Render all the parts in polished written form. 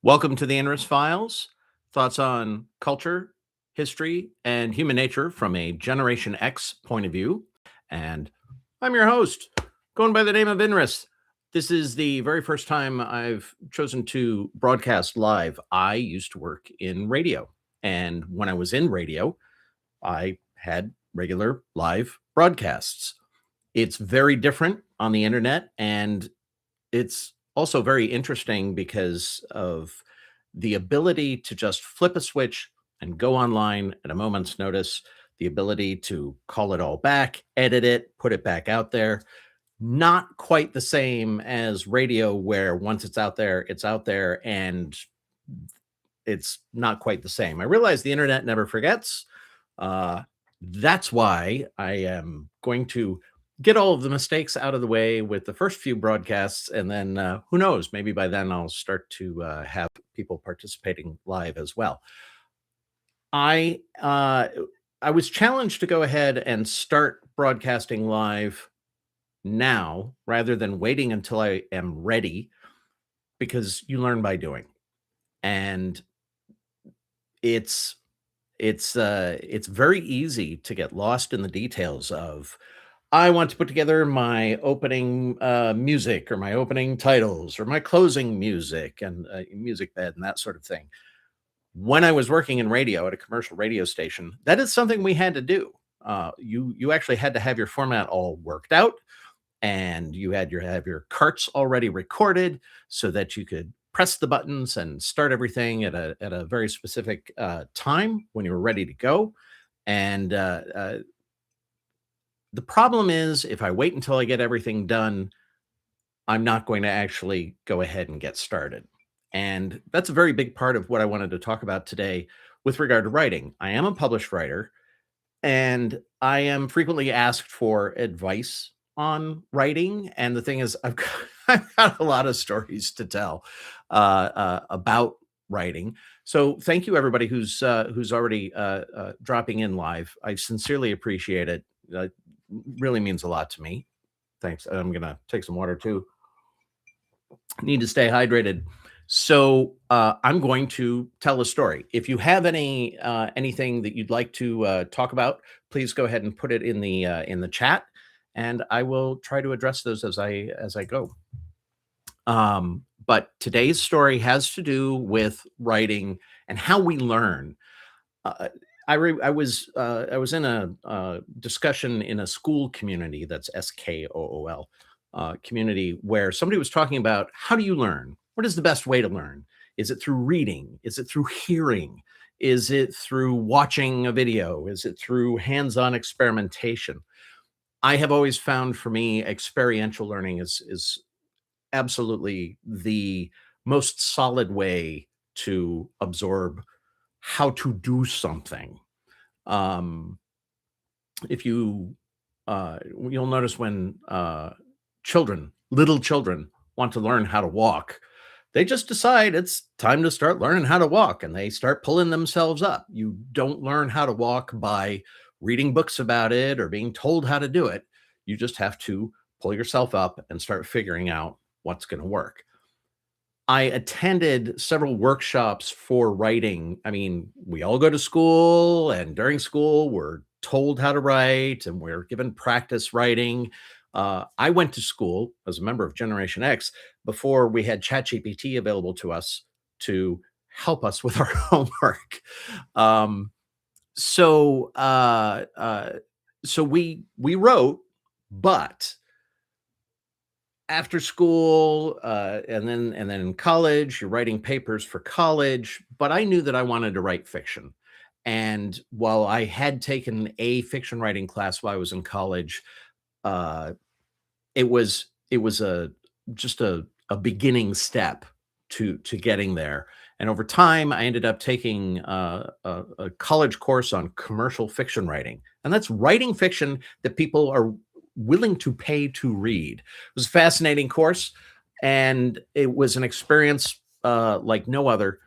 Welcome to the INRIS Files, thoughts on culture, history, and human nature from a Generation X point of view. And I'm your host, going by the name of INRIS. This is the very first time I've chosen to broadcast live. I used to work in radio, and when I was in radio, I had regular live broadcasts. It's very different on the internet, and it's also very interesting because of the ability to just flip a switch and go online at a moment's notice, the ability to call it all back, edit it, put it back out there. Not quite the same as radio, where once it's out there, and it's not quite the same. I realize the internet never forgets. Uh, that's why I am going to get all of the mistakes out of the way with the first few broadcasts, and then who knows? Maybe by then I'll start to have people participating live as well. I uh, I was challenged to go ahead and start broadcasting live now rather than waiting until I am ready, because you learn by doing, and it's it's very easy to get lost in the details of, I want to put together my opening music, or my opening titles, or my closing music, and music bed, and that sort of thing. When I was working in radio at a commercial radio station, that is something we had to do. You actually had to have your format all worked out, and you had have your carts already recorded so that you could press the buttons and start everything at a very specific time when you were ready to go. And the problem is, if I wait until I get everything done, I'm not going to actually go ahead and get started. And that's a very big part of what I wanted to talk about today with regard to writing. I am a published writer, and I am frequently asked for advice on writing. And the thing is, I've got a lot of stories to tell about writing. So thank you, everybody who's already dropping in live. I sincerely appreciate it. Really means a lot to me. Thanks. I'm gonna take some water too. Need to stay hydrated. So I'm going to tell a story. If you have anything that you'd like to talk about, please go ahead and put it in the chat, and I will try to address those as I go. But today's story has to do with writing and how we learn. Uh, I was in a discussion in a Skool community, that's Skool community, where somebody was talking about, how do you learn? What is the best way to learn? Is it through reading? Is it through hearing? Is it through watching a video? Is it through hands-on experimentation? I have always found, for me, experiential learning is absolutely the most solid way to absorb how to do something. Um, if you You'll notice when little children want to learn how to walk, they just decide it's time to start learning how to walk, and they start pulling themselves up. You don't learn how to walk by reading books about it or being told how to do it. You just have to pull yourself up and start figuring out what's going to work. I attended several workshops for writing. I mean, we all go to school, and during school, we're told how to write, and we're given practice writing. I went to school as a member of Generation X before we had ChatGPT available to us to help us with our homework. Um, so, uh, uh, so we wrote, but after school, and then in college, you're writing papers for college. But I knew that I wanted to write fiction, and while I had taken a fiction writing class while I was in college, uh, it was a just a beginning step to getting there. And over time, I ended up taking a college course on commercial fiction writing, and that's writing fiction that people are willing to pay to read. It was a fascinating course, and it was an experience like no other.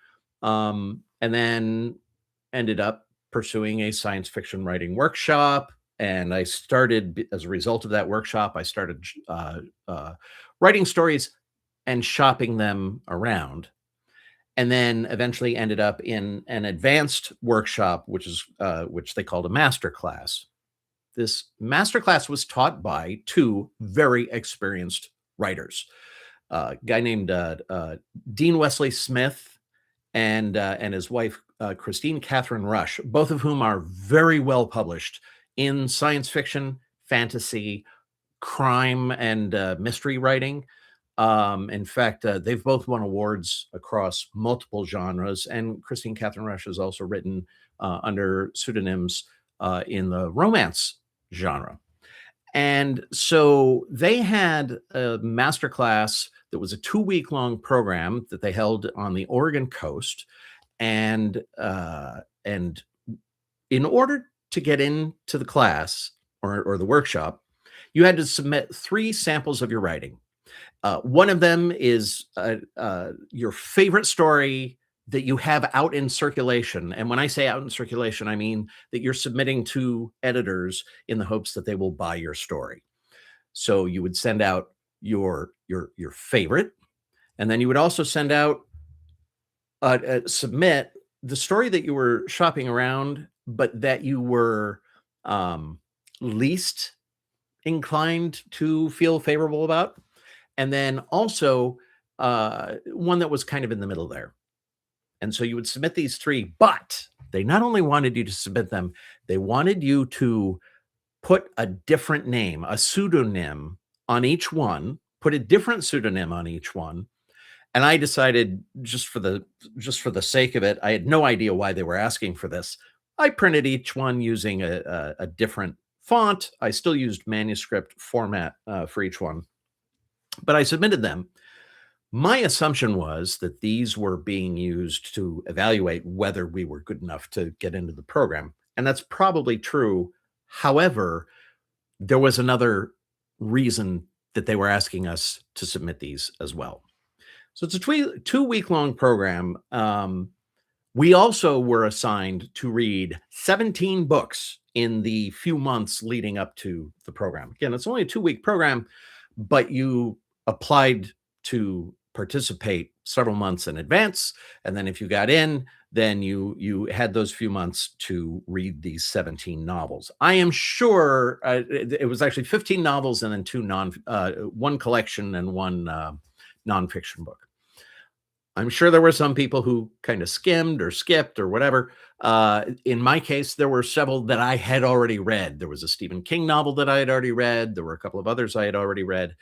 And then ended up pursuing a science fiction writing workshop. And as a result of that workshop, I started uh, writing stories and shopping them around. and then eventually ended up in an advanced workshop, which they called a master class. This master class was taught by two very experienced writers, a guy named Dean Wesley Smith and his wife Christine Catherine Rush, both of whom are very well published in science fiction, fantasy, crime, and mystery writing. In fact, they've both won awards across multiple genres, and Christine Catherine Rush has also written under pseudonyms in the romance genre. And so they had a master class that was a 2 week long program that they held on the Oregon coast, and in order to get into the class or the workshop, you had to submit 3 samples of your writing. One of them is your favorite story that you have out in circulation. And when I say out in circulation, I mean that you're submitting to editors in the hopes that they will buy your story. So you would send out your favorite, and then you would also send out submit the story that you were shopping around, but that you were least inclined to feel favorable about, and then also one that was kind of in the middle there. And so you would submit these 3, but they not only wanted you to submit them, they wanted you to put a different name, a pseudonym on each one, put a different pseudonym on each one. And I decided, just for the sake of it, I had no idea why they were asking for this. I printed each one using a different font. I still used manuscript format for each one, but I submitted them. My assumption was that these were being used to evaluate whether we were good enough to get into the program, and that's probably true. However, there was another reason that they were asking us to submit these as well. So it's a 2 week long program. We also were assigned to read 17 books in the few months leading up to the program. Again, it's only a 2 week program, but you applied to participate several months in advance. And then if you got in, then you had those few months to read these 17 novels. I am sure it was actually 15 novels and then one collection and one nonfiction book. I'm sure there were some people who kind of skimmed or skipped or whatever. In my case, there were several that I had already read. There was a Stephen King novel that I had already read. There were a couple of others I had already read.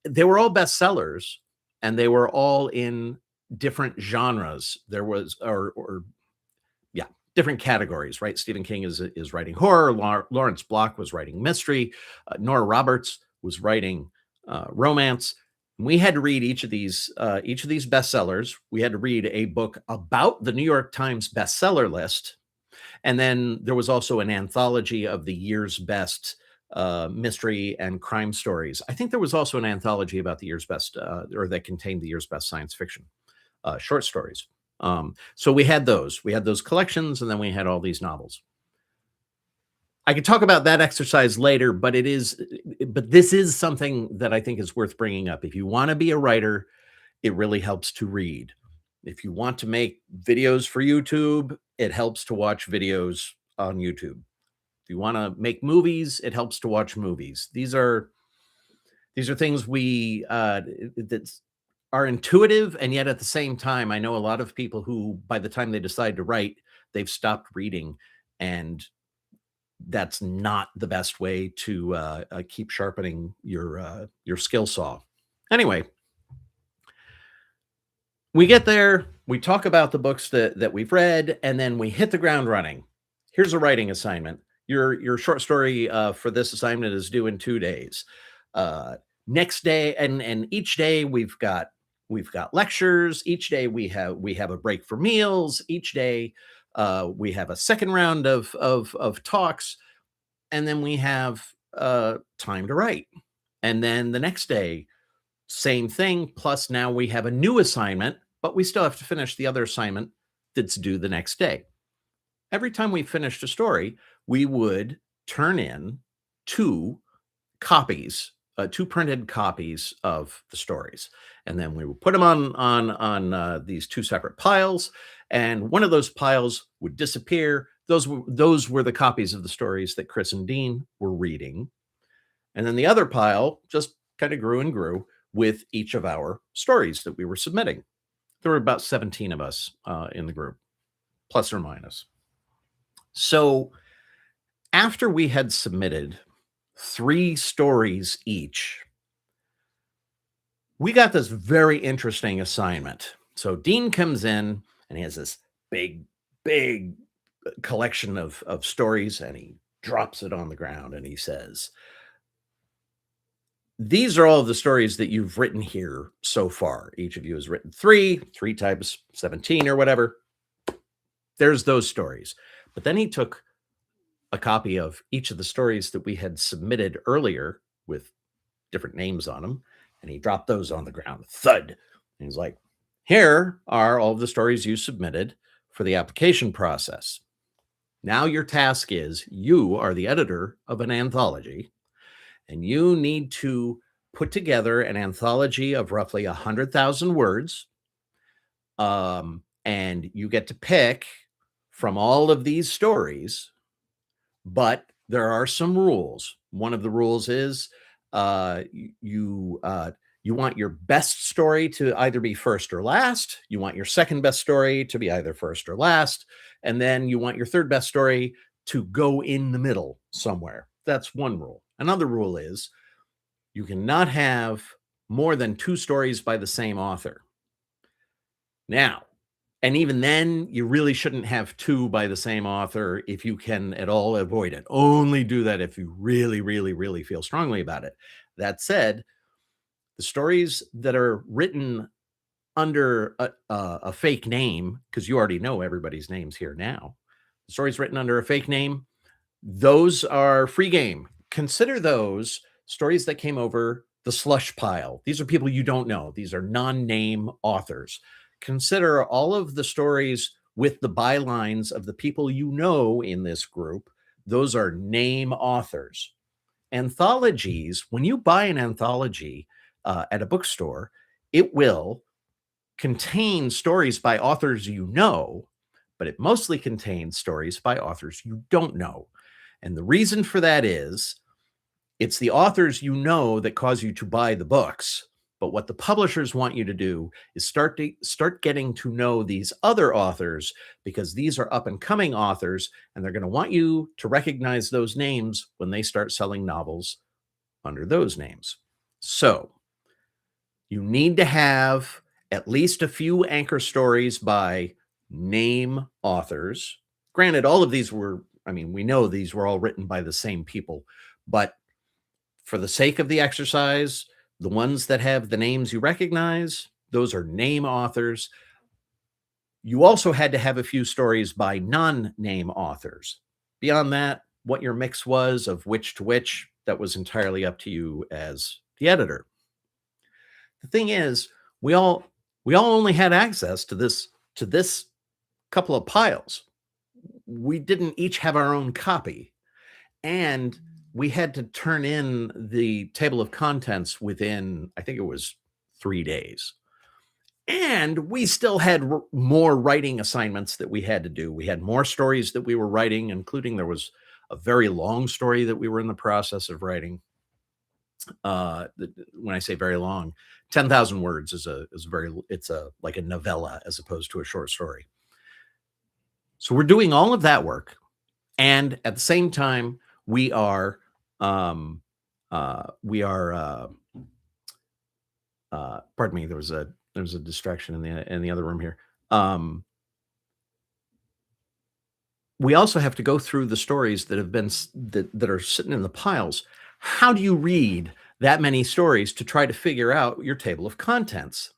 They were all bestsellers, and they were all in different genres. There was, yeah, different categories, right? Stephen King is writing horror. Lawrence Block was writing mystery. Nora Roberts was writing romance. We had to read each of these bestsellers. We had to read a book about the New York Times bestseller list. And then there was also an anthology of the year's best mystery and crime stories. I think there was also an anthology about the year's best, or that contained the year's best science fiction short stories. So we had those collections, and then we had all these novels. I could talk about that exercise later, but this is something that I think is worth bringing up. If you want to be a writer, it really helps to read. If you want to make videos for YouTube, it helps to watch videos on YouTube. If you want to make movies, it helps to watch movies. These are things that are intuitive, and yet at the same time, I know a lot of people who, by the time they decide to write, they've stopped reading, and that's not the best way to keep sharpening your skill saw. Anyway, we get there, we talk about the books that we've read, and then we hit the ground running. Here's a writing assignment. Your short story for this assignment is due in 2 days. Next day, and each day we've got lectures. Each day we have a break for meals. Each day we have a second round of talks, and then we have time to write. And then the next day, same thing. Plus now we have a new assignment, but we still have to finish the other assignment that's due the next day. Every time we finished a story, we would turn in 2 copies two printed copies of the stories, and then we would put them on these two separate piles, and one of those piles would disappear. Those were the copies of the stories that Chris and Dean were reading, and then the other pile just kind of grew and grew with each of our stories that we were submitting. There were about 17 of us in the group, plus or minus. So after we had submitted 3 stories each, we got this very interesting assignment. So Dean comes in and he has this big collection of stories, and he drops it on the ground and he says, "These are all of the stories that you've written here so far. Each of you has written 3 times 17 or whatever. There's those stories." But then he took a copy of each of the stories that we had submitted earlier with different names on them, and he dropped those on the ground. Thud. And he's like, "Here are all of the stories you submitted for the application process. Now your task is, you are the editor of an anthology, and you need to put together an anthology of roughly 100,000 words. And you get to pick from all of these stories, but there are some rules. One of the rules is you want your best story to either be first or last. You want your second best story to be either first or last. And then you want your third best story to go in the middle somewhere. That's one rule. Another rule is you cannot have more than 2 stories by the same author. Now, and even then, you really shouldn't have 2 by the same author if you can at all avoid it. Only do that if you really feel strongly about it. That said, the stories that are written under a fake name, because you already know everybody's names here now, stories written under a fake name, those are free game. Consider those stories that came over the slush pile. These are people you don't know. These are non-name authors. Consider all of the stories with the bylines of the people you know in this group. Those are name authors. Anthologies, when you buy an anthology at a bookstore, it will contain stories by authors you know, but it mostly contains stories by authors you don't know. And the reason for that is it's the authors you know that cause you to buy the books. But what the publishers want you to do is start getting to know these other authors, because these are up and coming authors, and they're going to want you to recognize those names when they start selling novels under those names. So you need to have at least a few anchor stories by name authors. Granted, all of these were, we know these were all written by the same people, but for the sake of the exercise, the ones that have the names you recognize, those are name authors. You also had to have a few stories by non-name authors. Beyond that, what your mix was of which to which, that was entirely up to you as the editor. The thing is, we all only had access to this couple of piles. We didn't each have our own copy, and we had to turn in the table of contents within, I think it was 3 days. And we still had more writing assignments that we had to do. We had more stories that we were writing, including there was a very long story that we were in the process of writing. When I say very long, 10,000 words is like a novella as opposed to a short story. So we're doing all of that work, and at the same time, we are pardon me, there was a distraction in the other room here. We also have to go through the stories that have been that are sitting in the piles. How do you read that many stories to try to figure out your table of contents?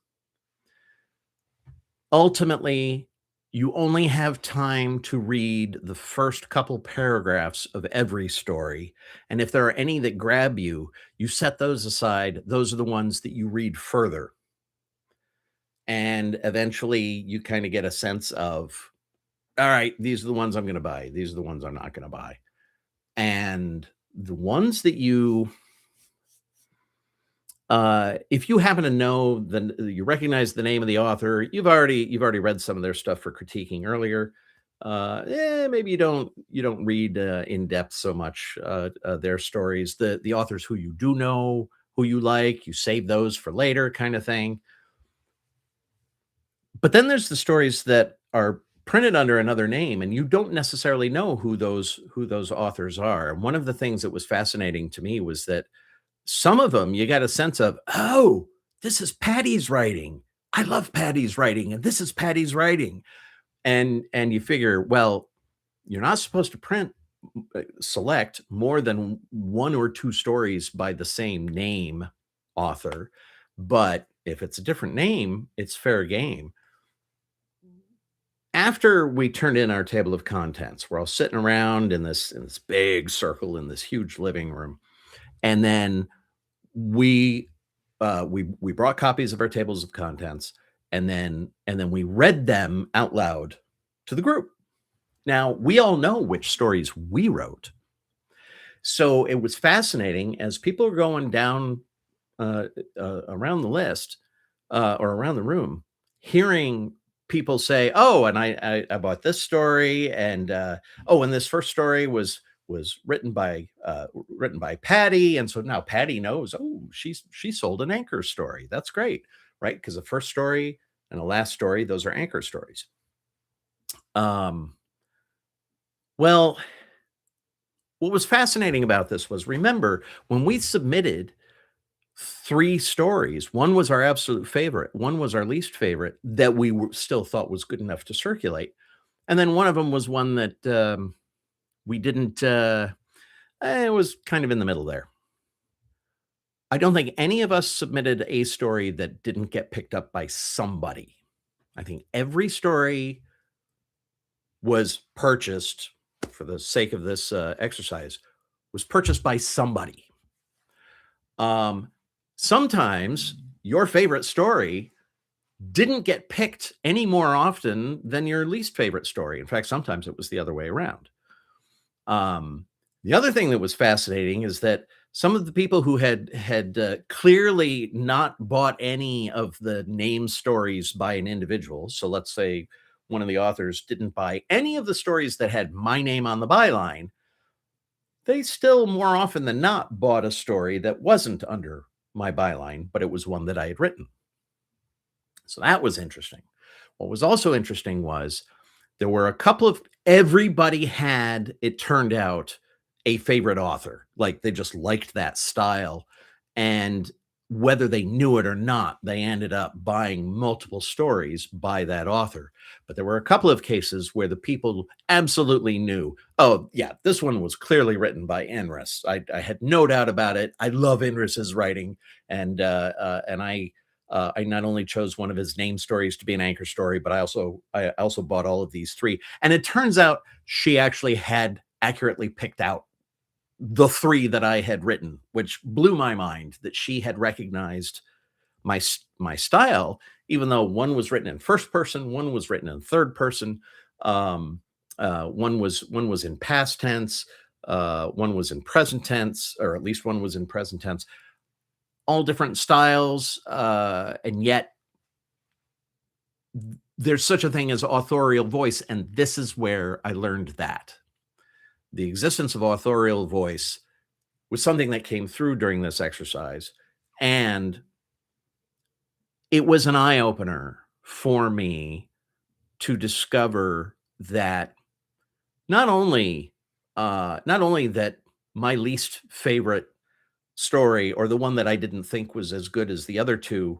Ultimately, you only have time to read the first couple paragraphs of every story. And if there are any that grab you, you set those aside. Those are the ones that you read further. And eventually you kind of get a sense of, all right, these are the ones I'm going to buy. These are the ones I'm not going to buy. And the ones that you If you happen to know you recognize the name of the author, you've already read some of their stuff for critiquing earlier. Maybe you don't read in depth so much their stories. The authors who you do know, who you like, you save those for later, kind of thing. But then there's the stories that are printed under another name, and you don't necessarily know who those authors are. And one of the things that was fascinating to me was that some of them you got a sense of, "Oh, this is Patty's writing. I love Patty's writing, and this is Patty's writing." And you figure, well, you're not supposed to select more than 1 or 2 stories by the same name author, but if it's a different name, it's fair game. After we turned in our table of contents, we're all sitting around in this big circle in this huge living room, and then we we brought copies of our tables of contents, and then we read them out loud to the group. Now, we all know which stories we wrote. So it was fascinating as people are going down around the list or around the room, hearing people say, "Oh, and I bought this story," and "Oh, and this first story was written by Patty," and so now Patty knows. Oh, she sold an anchor story. That's great, right? Because the first story and the last story, those are anchor stories. Um, well, what was fascinating about this was, remember when we submitted 3 stories. One was our absolute favorite, one was our least favorite that still thought was good enough to circulate, and then one of them was one that, we didn't, it was kind of in the middle there. I don't think any of us submitted a story that didn't get picked up by somebody. I think every story was purchased, for the sake of this, exercise, was purchased by somebody. Um, Sometimes your favorite story didn't get picked any more often than your least favorite story. In fact, sometimes it was the other way around. Um, the other thing that was fascinating is that some of the people who had clearly not bought any of the name stories by an individual. So let's say one of the authors didn't buy any of the stories that had my name on the byline. They still more often than not bought a story that wasn't under my byline, but it was one that I had written. So that was interesting. What was also interesting was there were a couple of everybody had, it turned out, a favorite author. Like they just liked that style. And whether they knew it or not, they ended up buying multiple stories by that author. But there were a couple of cases where the people absolutely knew, oh, yeah, this one was clearly written by INRIS. I had no doubt about it. I love INRIS's writing. And I not only chose one of his name stories to be an anchor story, but I also bought all of these 3. And it turns out she actually had accurately picked out the 3 that I had written, which blew my mind that she had recognized my style, even though one was written in first person, one was written in third person, one was in past tense, one was in present tense, or at least one was in present tense. All different styles, and yet there's such a thing as authorial voice, and this is where I learned that. The existence of authorial voice was something that came through during this exercise, and it was an eye-opener for me to discover that not only not only that my least favorite story, or the one that I didn't think was as good as the other 2,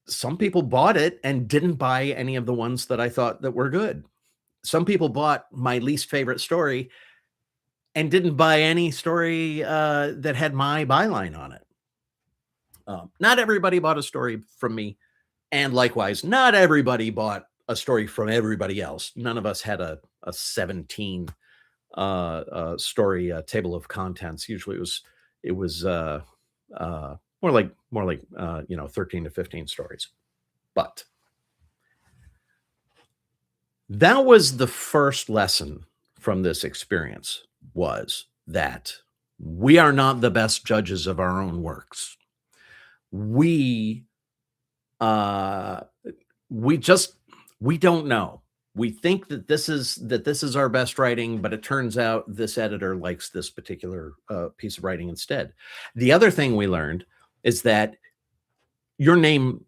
some people bought it and didn't buy any of the ones that I thought that were good. Some people bought my least favorite story and didn't buy any story that had my byline on it. Not everybody bought a story from me, and likewise, not everybody bought a story from everybody else. None of us had a 17 story table of contents. Usually, it was more like 13 to 15 stories. But that was the first lesson from this experience, was that We are not the best judges of our own works. We uh we just we don't know. We think that this is our best writing, but it turns out this editor likes this particular piece of writing instead. The other thing we learned is that your name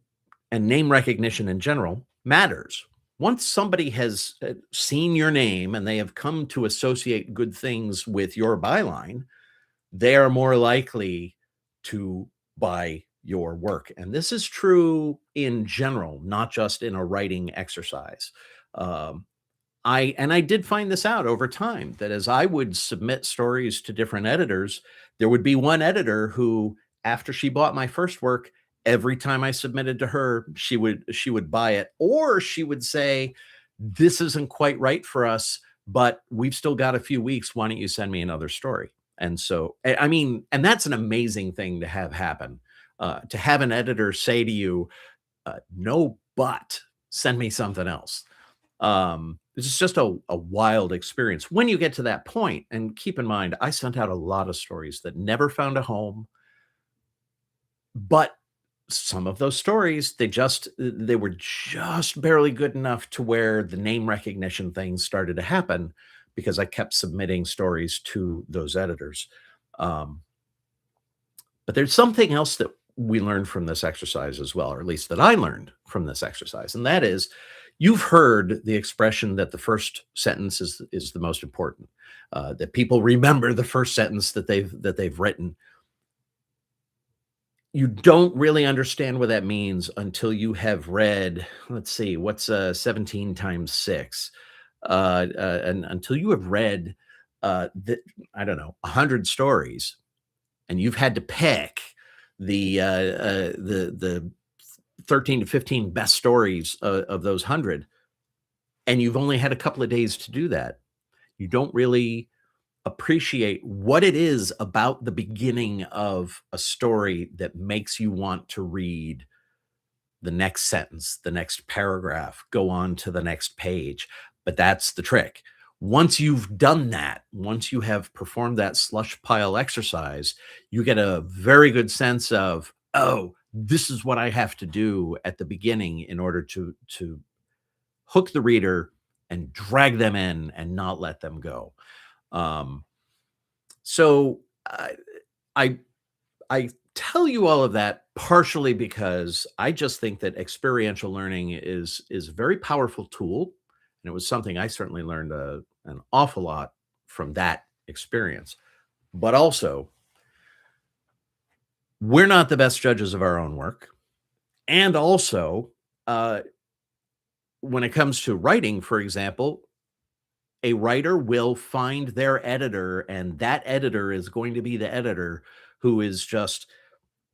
and name recognition in general matters. Once somebody has seen your name and they have come to associate good things with your byline, they are more likely to buy your work. And this is true in general, not just in a writing exercise. Um, I did find this out over time that as I would submit stories to different editors, there would be one editor who, after she bought my first work, every time I submitted to her, she would buy it, or she would say, "This isn't quite right for us, but we've still got a few weeks. Why don't you send me another story?" And so, I mean, and that's an amazing thing to have happen. To have an editor say to you, "No, but send me something else." It's just a wild experience when you get to that point. And keep in mind, I sent out a lot of stories that never found a home, but some of those stories, they were just barely good enough to where the name recognition things started to happen because I kept submitting stories to those editors. Um, but there's something else that we learned from this exercise as well, or at least that I learned from this exercise, and that is you've heard the expression that the first sentence is the most important, that people remember the first sentence that they've written. You don't really understand what that means until you have read, let's see, what's 17 times 6? And until you have read, the I don't know, 100 stories, and you've had to pick the 13 to 15 best stories of those 100, and you've only had a couple of days to do that, you don't really appreciate what it is about the beginning of a story that makes you want to read the next sentence, the next paragraph, go on to the next page. But that's the trick. Once you've done that, once you have performed that slush pile exercise, you get a very good sense of, oh, this is what I have to do at the beginning in order to hook the reader and drag them in and not let them go. Um, so I I tell you all of that partially because I just think that experiential learning is a very powerful tool, and it was something I certainly learned an awful lot from that experience. But also, we're not the best judges of our own work, and also, uh, when it comes to writing, for example, a writer will find their editor, and that editor is going to be the editor who is just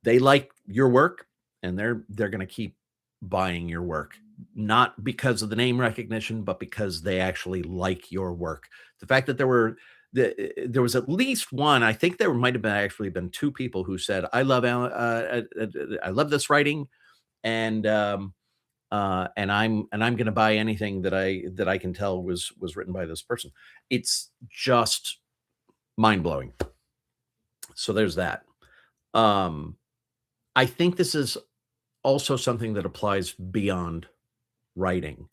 they like your work, and they're gonna keep buying your work, not because of the name recognition, but because they actually like your work. The fact that there was at least one, I think there might have been actually been 2 people who said, I love this writing, and, I'm gonna buy anything that I can tell was written by this person." It's just mind-blowing. So there's that. Um, I think this is also something that applies beyond writing.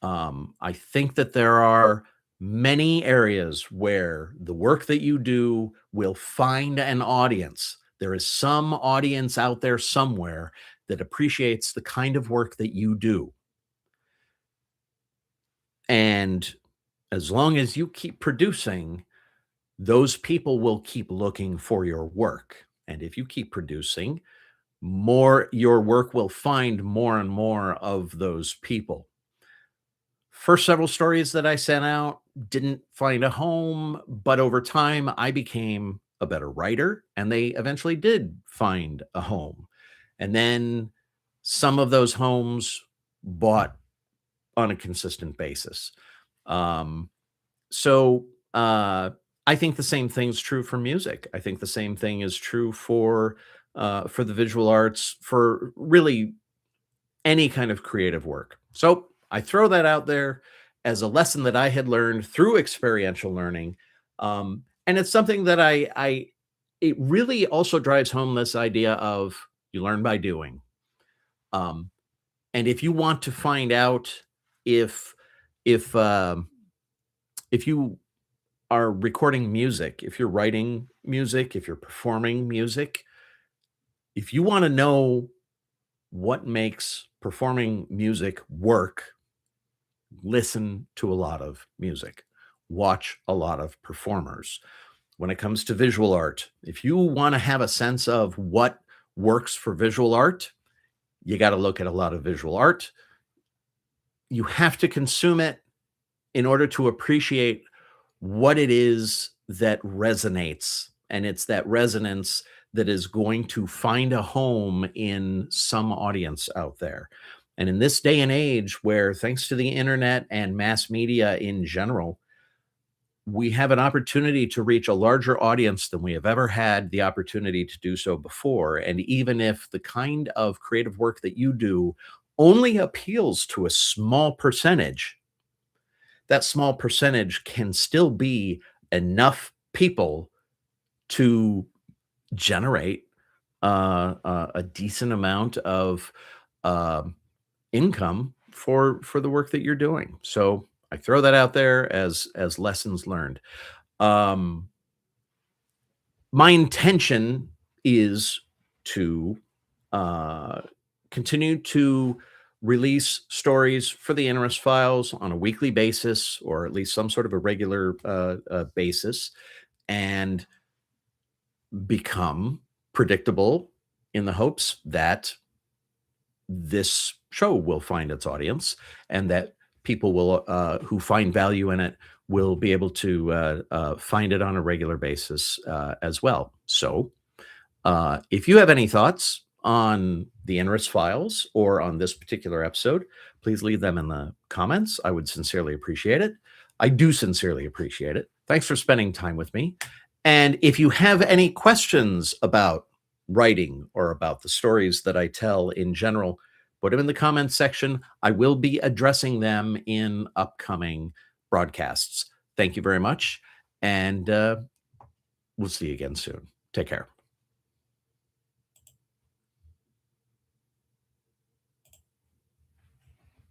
I think that there are many areas where the work that you do will find an audience. There is some audience out there somewhere that appreciates the kind of work that you do. And as long as you keep producing, those people will keep looking for your work. And if you keep producing, more your work will find more and more of those people. First several stories that I sent out didn't find a home, but over time I became a better writer and they eventually did find a home. And then some of those homes bought on a consistent basis. Um, so I think the same thing is true for music. I think the same thing is true for the visual arts, for really any kind of creative work. So I throw that out there as a lesson that I had learned through experiential learning. And it's something that it really also drives home this idea of you learn by doing. Um, and if you want to find out if if um, if you are recording music, if you're writing music, if you're performing music, if you want to know what makes performing music work, listen to a lot of music, watch a lot of performers. When it comes to visual art, if you want to have a sense of what works for visual art, you got to look at a lot of visual art. You have to consume it in order to appreciate what it is that resonates. And it's that resonance that is going to find a home in some audience out there. And in this day and age, where thanks to the internet and mass media in general, we have an opportunity to reach a larger audience than we have ever had the opportunity to do so before. And even if the kind of creative work that you do only appeals to a small percentage, that small percentage can still be enough people to generate a decent amount of um income for the work that you're doing. So I throw that out there as lessons learned. Um, my intention is to uh, continue to release stories for the INRIS Files on a weekly basis, or at least some sort of a regular basis, and become predictable in the hopes that this show will find its audience and that people will who find value in it will be able to find it on a regular basis as well. So if you have any thoughts on the INRIS files or on this particular episode, please leave them in the comments. I would sincerely appreciate it. I do sincerely appreciate it. Thanks for spending time with me. And if you have any questions about writing or about the stories that I tell in general, put them in the comments section. I will be addressing them in upcoming broadcasts. Thank you very much. And we'll see you again soon. Take care.